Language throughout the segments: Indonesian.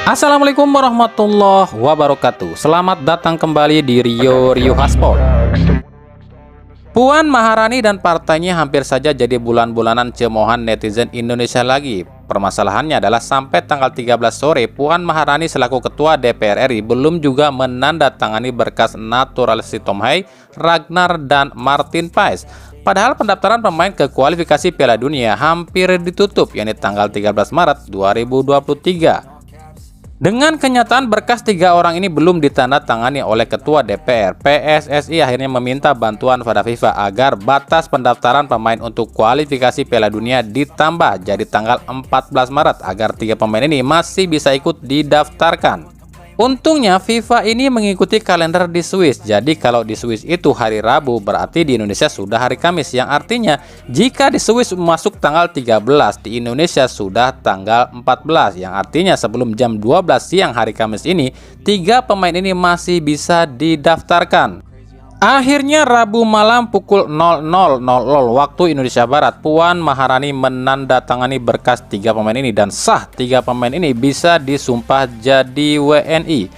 Assalamualaikum warahmatullahi wabarakatuh. Selamat datang kembali di Rio Haspol. Puan Maharani dan partainya hampir saja jadi bulan-bulanan cemoohan netizen Indonesia lagi. Permasalahannya adalah sampai tanggal 13 sore, Puan Maharani selaku Ketua DPR RI belum juga menandatangani berkas naturalisasi Tom Hai, Ragnar, dan Martin Paes. Padahal pendaftaran pemain ke kualifikasi Piala Dunia hampir ditutup, yakni tanggal 13 Maret 2023. Dengan kenyataan berkas 3 orang ini belum ditandatangani oleh Ketua DPR, PSSI akhirnya meminta bantuan pada FIFA agar batas pendaftaran pemain untuk kualifikasi Piala Dunia ditambah jadi tanggal 14 Maret agar 3 pemain ini masih bisa ikut didaftarkan. Untungnya FIFA ini mengikuti kalender di Swiss. Jadi kalau di Swiss itu hari Rabu, berarti di Indonesia sudah hari Kamis. Yang artinya jika di Swiss masuk tanggal 13, di Indonesia sudah tanggal 14. Yang artinya sebelum jam 12 siang hari Kamis ini, 3 pemain ini masih bisa didaftarkan. Akhirnya Rabu malam pukul 00.00 waktu Indonesia Barat, Puan Maharani menandatangani berkas 3 pemain ini dan sah 3 pemain ini bisa disumpah jadi WNI.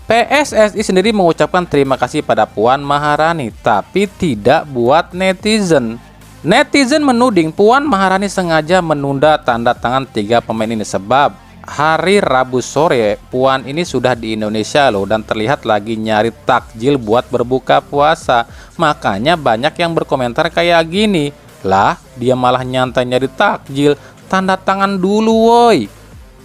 PSSI sendiri mengucapkan terima kasih pada Puan Maharani, tapi tidak buat netizen. Netizen menuding Puan Maharani sengaja menunda tanda tangan 3 pemain ini sebab hari Rabu sore Puan ini sudah di Indonesia loh, dan terlihat lagi nyari takjil buat berbuka puasa. Makanya banyak yang berkomentar kayak gini, lah dia malah nyantai nyari takjil, tanda tangan dulu woi.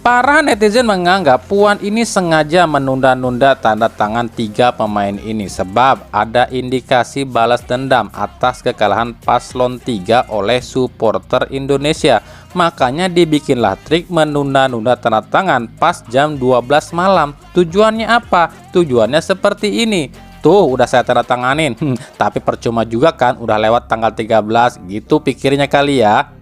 Para netizen menganggap Puan ini sengaja menunda-nunda tanda tangan 3 pemain ini sebab ada indikasi balas dendam atas kekalahan paslon 3 oleh supporter Indonesia. Makanya dibikinlah trik menunda-nunda tanda tangan pas jam 12 malam. Tujuannya apa? Tujuannya seperti ini. Tuh udah saya tanda tanganin, tapi percuma juga kan, udah lewat tanggal 13 gitu pikirnya kali ya.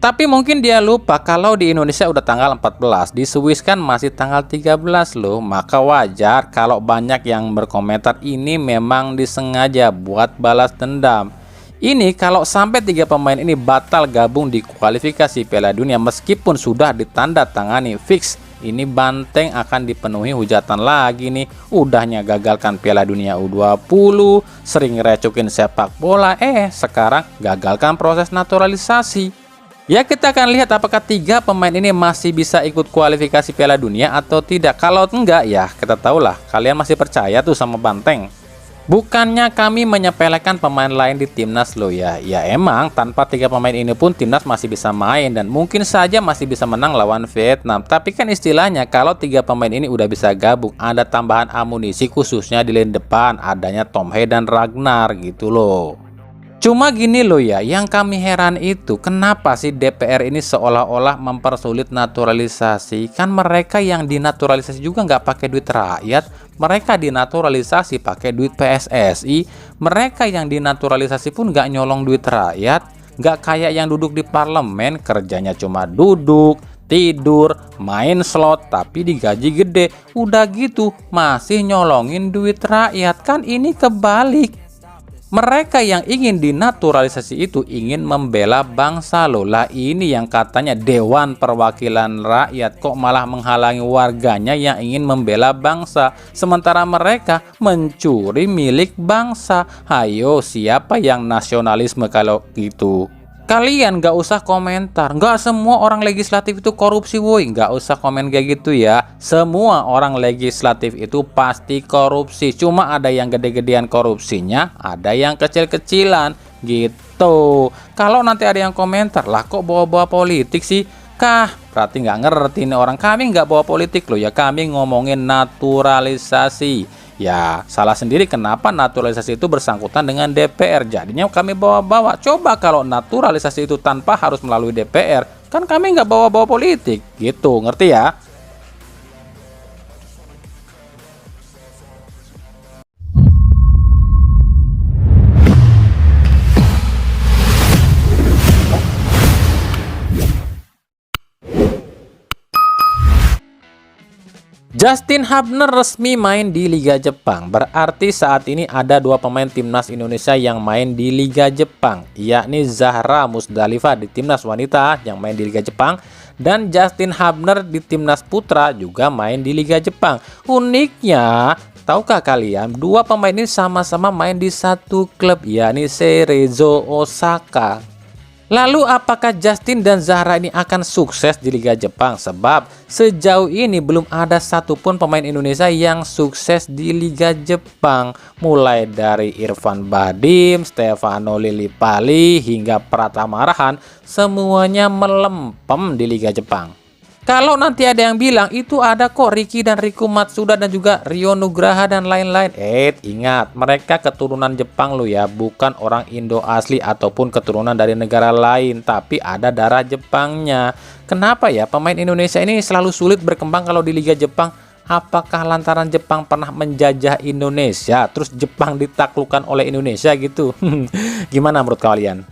Tapi mungkin dia lupa kalau di Indonesia udah tanggal 14, di Swiss kan masih tanggal 13 loh. Maka wajar kalau banyak yang berkomentar ini memang disengaja buat balas dendam. Ini kalau sampai 3 pemain ini batal gabung di kualifikasi Piala Dunia meskipun sudah ditanda tangani fix, ini banteng akan dipenuhi hujatan lagi nih. Udahnya gagalkan Piala Dunia U20, sering recokin sepak bola, sekarang gagalkan proses naturalisasi. Ya kita akan lihat apakah 3 pemain ini masih bisa ikut kualifikasi Piala Dunia atau tidak. Kalau enggak ya kita tahulah kalian masih percaya tuh sama banteng. Bukannya kami menyepelekan pemain lain di timnas loh ya. Ya emang tanpa 3 pemain ini pun timnas masih bisa main dan mungkin saja masih bisa menang lawan Vietnam. Tapi kan istilahnya kalau 3 pemain ini udah bisa gabung, ada tambahan amunisi khususnya di lini depan, adanya Tom Hai dan Ragnar gitu loh. Cuma gini loh ya, yang kami heran itu kenapa sih DPR ini seolah-olah mempersulit naturalisasi? Kan mereka yang dinaturalisasi juga nggak pakai duit rakyat, mereka dinaturalisasi pakai duit PSSI, mereka yang dinaturalisasi pun nggak nyolong duit rakyat, nggak kayak yang duduk di parlemen, kerjanya cuma duduk, tidur, main slot, tapi digaji gede, udah gitu masih nyolongin duit rakyat. Kan ini kebalik. Mereka yang ingin dinaturalisasi itu ingin membela bangsa loh. Lah ini yang katanya Dewan Perwakilan Rakyat kok malah menghalangi warganya yang ingin membela bangsa. Sementara mereka mencuri milik bangsa. Hayo siapa yang nasionalisme kalau gitu? Kalian gak usah komentar, gak semua orang legislatif itu korupsi woi, gak usah komen kayak gitu ya. Semua orang legislatif itu pasti korupsi, cuma ada yang gede-gedean korupsinya, ada yang kecil-kecilan gitu. Kalau nanti ada yang komentar, lah kok bawa-bawa politik sih? Kah, berarti nggak ngerti nih orang. Kami nggak bawa politik loh ya, kami ngomongin naturalisasi. Ya salah sendiri kenapa naturalisasi itu bersangkutan dengan DPR, jadinya kami bawa-bawa. Coba kalau naturalisasi itu tanpa harus melalui DPR, kan kami nggak bawa-bawa politik gitu, ngerti ya? Justin Hubner resmi main di Liga Jepang. Berarti saat ini ada dua pemain timnas Indonesia yang main di Liga Jepang, yakni Zahra Musdalifah di timnas wanita yang main di Liga Jepang, dan Justin Hubner di timnas putra juga main di Liga Jepang. Uniknya, tahukah kalian dua pemain ini sama-sama main di satu klub, yakni Cerezo Osaka. Lalu apakah Justin dan Zahra ini akan sukses di Liga Jepang? Sebab sejauh ini belum ada satupun pemain Indonesia yang sukses di Liga Jepang. Mulai dari Irfan Bahdim, Stefano Lillipali, hingga Pratama Arhan, semuanya melempem di Liga Jepang. Kalau nanti ada yang bilang itu ada kok Ricky dan Riku Matsuda dan juga Rio Nugraha dan lain-lain. Ingat, mereka keturunan Jepang lo ya, bukan orang Indo asli ataupun keturunan dari negara lain, tapi ada darah Jepangnya. Kenapa ya pemain Indonesia ini selalu sulit berkembang kalau di Liga Jepang? Apakah lantaran Jepang pernah menjajah Indonesia, terus Jepang ditaklukkan oleh Indonesia gitu? Gimana menurut kalian?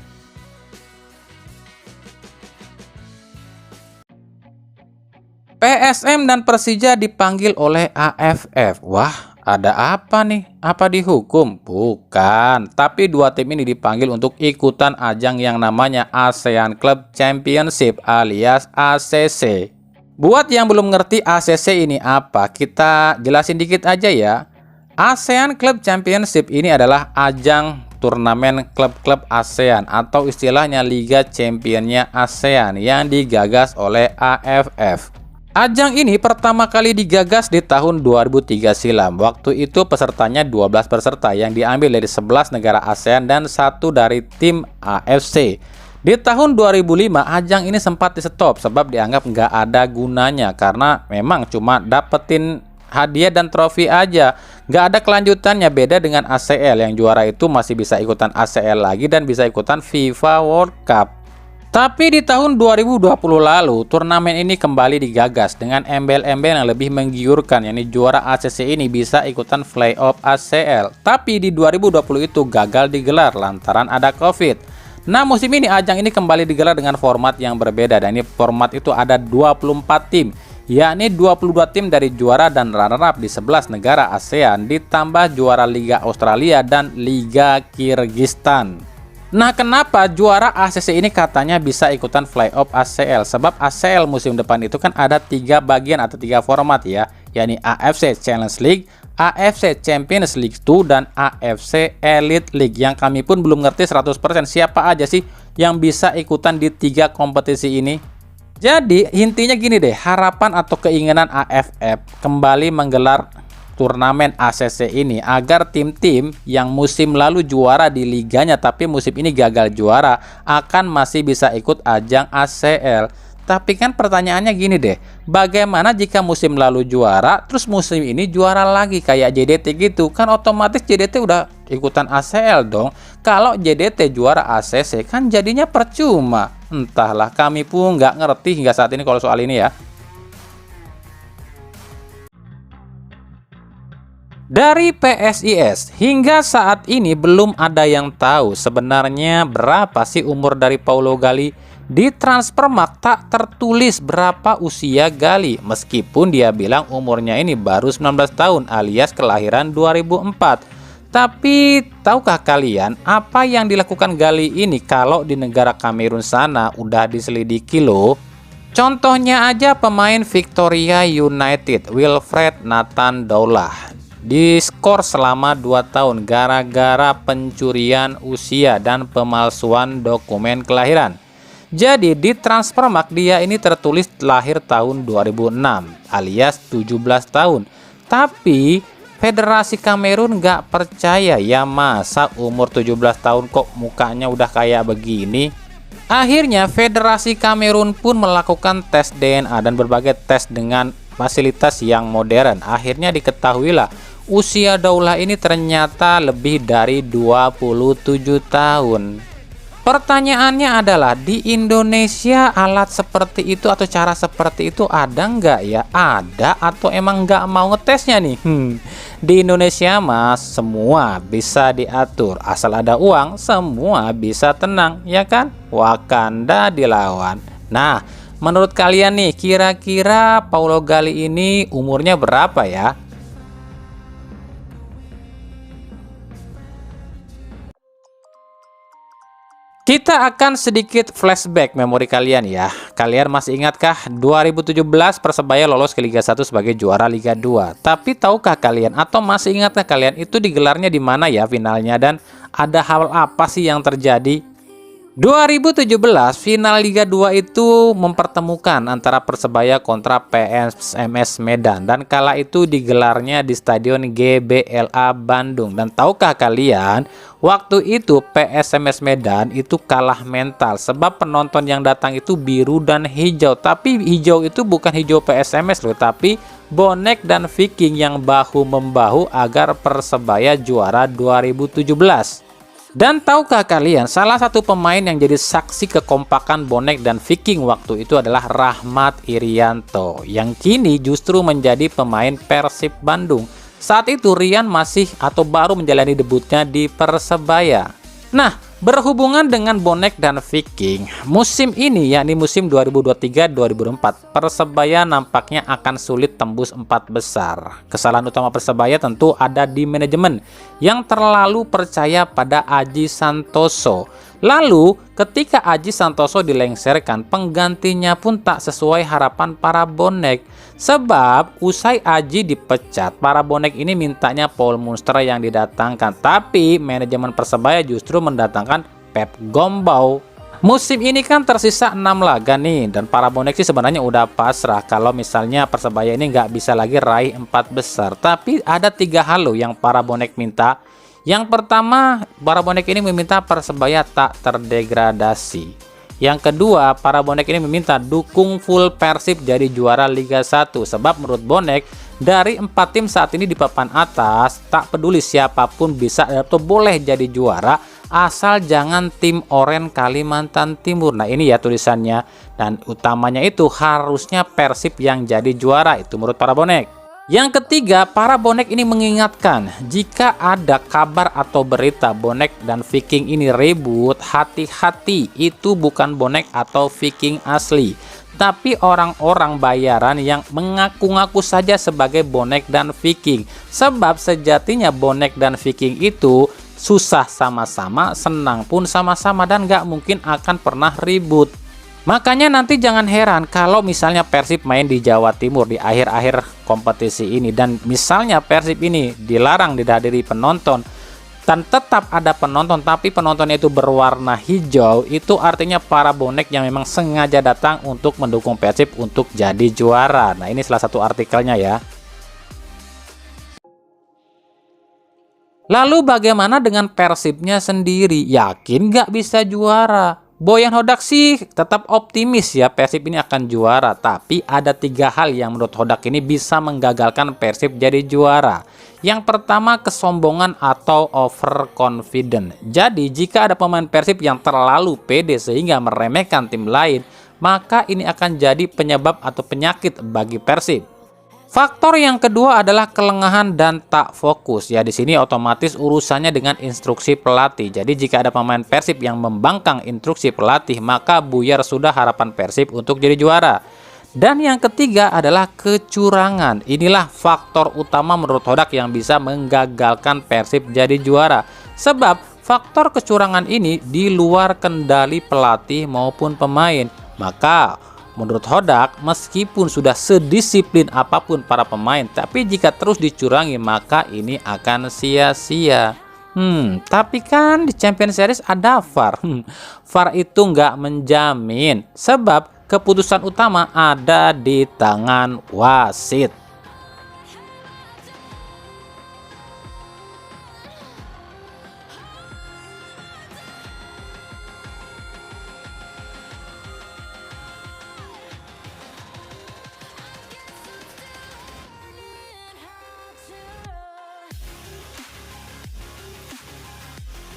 PSM dan Persija dipanggil oleh AFF. Wah, ada apa nih? Apa dihukum? Bukan, tapi dua tim ini dipanggil untuk ikutan ajang yang namanya ASEAN Club Championship alias ACC. Buat yang belum ngerti ACC ini apa, kita jelasin dikit aja ya. ASEAN Club Championship ini adalah ajang turnamen klub-klub ASEAN atau istilahnya Liga Championnya ASEAN yang digagas oleh AFF. Ajang ini pertama kali digagas di tahun 2003 silam. Waktu itu pesertanya 12 peserta yang diambil dari 11 negara ASEAN dan satu dari tim AFC. Di tahun 2005 ajang ini sempat di stop sebab dianggap nggak ada gunanya karena memang cuma dapetin hadiah dan trofi aja. Nggak ada kelanjutannya, beda dengan ACL yang juara itu masih bisa ikutan ACL lagi dan bisa ikutan FIFA World Cup. Tapi di tahun 2020 lalu, turnamen ini kembali digagas dengan embel-embel yang lebih menggiurkan, yakni juara ACC ini bisa ikutan playoff ACL. Tapi di 2020 itu gagal digelar lantaran ada COVID. Nah, musim ini ajang ini kembali digelar dengan format yang berbeda, dan ini format itu ada 24 tim, yakni 22 tim dari juara dan runner-up di 11 negara ASEAN, ditambah juara Liga Australia dan Liga Kyrgyzstan. Nah, kenapa juara ACC ini katanya bisa ikutan playoff ACL? Sebab ACL musim depan itu kan ada 3 bagian atau 3 format ya, yakni AFC Challenge League, AFC Champions League 2, dan AFC Elite League. Yang kami pun belum ngerti 100% siapa aja sih yang bisa ikutan di 3 kompetisi ini. Jadi intinya gini deh, harapan atau keinginan AFF kembali menggelar turnamen ACC ini agar tim-tim yang musim lalu juara di liganya tapi musim ini gagal juara akan masih bisa ikut ajang ACL. Tapi kan pertanyaannya gini deh, bagaimana jika musim lalu juara terus musim ini juara lagi kayak JDT gitu? Kan otomatis JDT udah ikutan ACL dong. Kalau JDT juara ACC kan jadinya percuma. Entahlah, kami pun nggak ngerti hingga saat ini kalau soal ini ya. Dari PSIS, hingga saat ini belum ada yang tahu sebenarnya berapa sih umur dari Paulo Gali. Di Transfermarkt tak tertulis berapa usia Gali, meskipun dia bilang umurnya ini baru 19 tahun alias kelahiran 2004. Tapi tahukah kalian apa yang dilakukan Gali ini kalau di negara Kamerun sana udah diselidiki loh? Contohnya aja pemain Victoria United, Wilfred Nathan Daulah, diskor selama 2 tahun gara-gara pencurian usia dan pemalsuan dokumen kelahiran. Jadi di Transfermarkt dia ini tertulis lahir tahun 2006 alias 17 tahun. Tapi Federasi Kamerun nggak percaya ya, masa umur 17 tahun kok mukanya udah kayak begini. Akhirnya Federasi Kamerun pun melakukan tes DNA dan berbagai tes dengan fasilitas yang modern. Akhirnya diketahuilah usia Daulah ini ternyata lebih dari 27 tahun. Pertanyaannya adalah, di Indonesia alat seperti itu atau cara seperti itu ada nggak ya? Ada atau emang nggak mau ngetesnya nih? Di Indonesia mas semua bisa diatur, asal ada uang semua bisa tenang, ya kan? Wakanda dilawan. Nah, Menurut kalian nih, kira-kira Paulo Gali ini umurnya berapa ya? Kita akan sedikit flashback memori kalian ya. Kalian masih ingatkah 2017 Persebaya lolos ke Liga 1 sebagai juara Liga 2? Tapi tahukah kalian atau masih ingatkah kalian itu digelarnya di mana ya finalnya, dan ada hal apa sih yang terjadi? 2017 final Liga 2 itu mempertemukan antara Persebaya kontra PSMS Medan, dan kala itu digelarnya di Stadion GBLA Bandung. Dan tahukah kalian, waktu itu PSMS Medan itu kalah mental sebab penonton yang datang itu biru dan hijau. Tapi hijau itu bukan hijau PSMS loh, tapi bonek dan Viking yang bahu-membahu agar Persebaya juara 2017. Dan tahukah kalian, salah satu pemain yang jadi saksi kekompakan bonek dan Viking waktu itu adalah Rahmat Irianto, yang kini justru menjadi pemain Persib Bandung. Saat itu Rian masih atau baru menjalani debutnya di Persebaya. Nah, berhubungan dengan bonek dan Viking, musim ini yakni musim 2023-2024, Persebaya nampaknya akan sulit tembus 4 besar. Kesalahan utama Persebaya tentu ada di manajemen yang terlalu percaya pada Aji Santoso. Lalu ketika Aji Santoso dilengsarkan, penggantinya pun tak sesuai harapan para bonek. Sebab usai Aji dipecat, para bonek ini mintanya Paul Munster yang didatangkan. Tapi manajemen Persebaya justru mendatangkan Pep Gombau. Musim ini kan tersisa 6 laga nih, dan para bonek sih sebenarnya udah pasrah kalau misalnya Persebaya ini nggak bisa lagi raih 4 besar. Tapi ada 3 hal loh yang para bonek minta. Yang pertama, para bonek ini meminta Persebaya tak terdegradasi. Yang kedua, para bonek ini meminta dukung full Persib jadi juara Liga 1. Sebab menurut bonek, dari 4 tim saat ini di papan atas, tak peduli siapapun bisa atau boleh jadi juara, asal jangan tim Oren Kalimantan Timur. Nah ini ya tulisannya, dan utamanya itu harusnya Persib yang jadi juara, itu menurut para bonek. Yang ketiga, para bonek ini mengingatkan, jika ada kabar atau berita bonek dan Viking ini ribut, hati-hati, itu bukan bonek atau Viking asli, tapi orang-orang bayaran yang mengaku-ngaku saja sebagai bonek dan Viking. Sebab sejatinya bonek dan Viking itu susah sama-sama, senang pun sama-sama, dan gak mungkin akan pernah ribut. Makanya nanti jangan heran kalau misalnya Persib main di Jawa Timur di akhir-akhir kompetisi ini, dan misalnya Persib ini dilarang dihadiri penonton, dan tetap ada penonton tapi penontonnya itu berwarna hijau, itu artinya para bonek yang memang sengaja datang untuk mendukung Persib untuk jadi juara. Nah ini salah satu artikelnya ya. Lalu bagaimana dengan Persibnya sendiri? Yakin nggak bisa juara? Boyan Hodak sih tetap optimis ya Persib ini akan juara, tapi ada 3 hal yang menurut Hodak ini bisa menggagalkan Persib jadi juara. Yang pertama, kesombongan atau overconfident. Jadi jika ada pemain Persib yang terlalu pede sehingga meremehkan tim lain, maka ini akan jadi penyebab atau penyakit bagi Persib. Faktor yang kedua adalah kelengahan dan tak fokus. Ya di sini otomatis urusannya dengan instruksi pelatih. Jadi jika ada pemain Persib yang membangkang instruksi pelatih, maka buyar sudah harapan Persib untuk jadi juara. Dan yang ketiga adalah kecurangan. Inilah faktor utama menurut Hodak yang bisa menggagalkan Persib jadi juara. Sebab faktor kecurangan ini di luar kendali pelatih maupun pemain. Maka menurut Hodak, meskipun sudah sedisiplin apapun para pemain, tapi jika terus dicurangi maka ini akan sia-sia. Tapi kan di Champions Series ada VAR. VAR itu nggak menjamin, sebab keputusan utama ada di tangan wasit.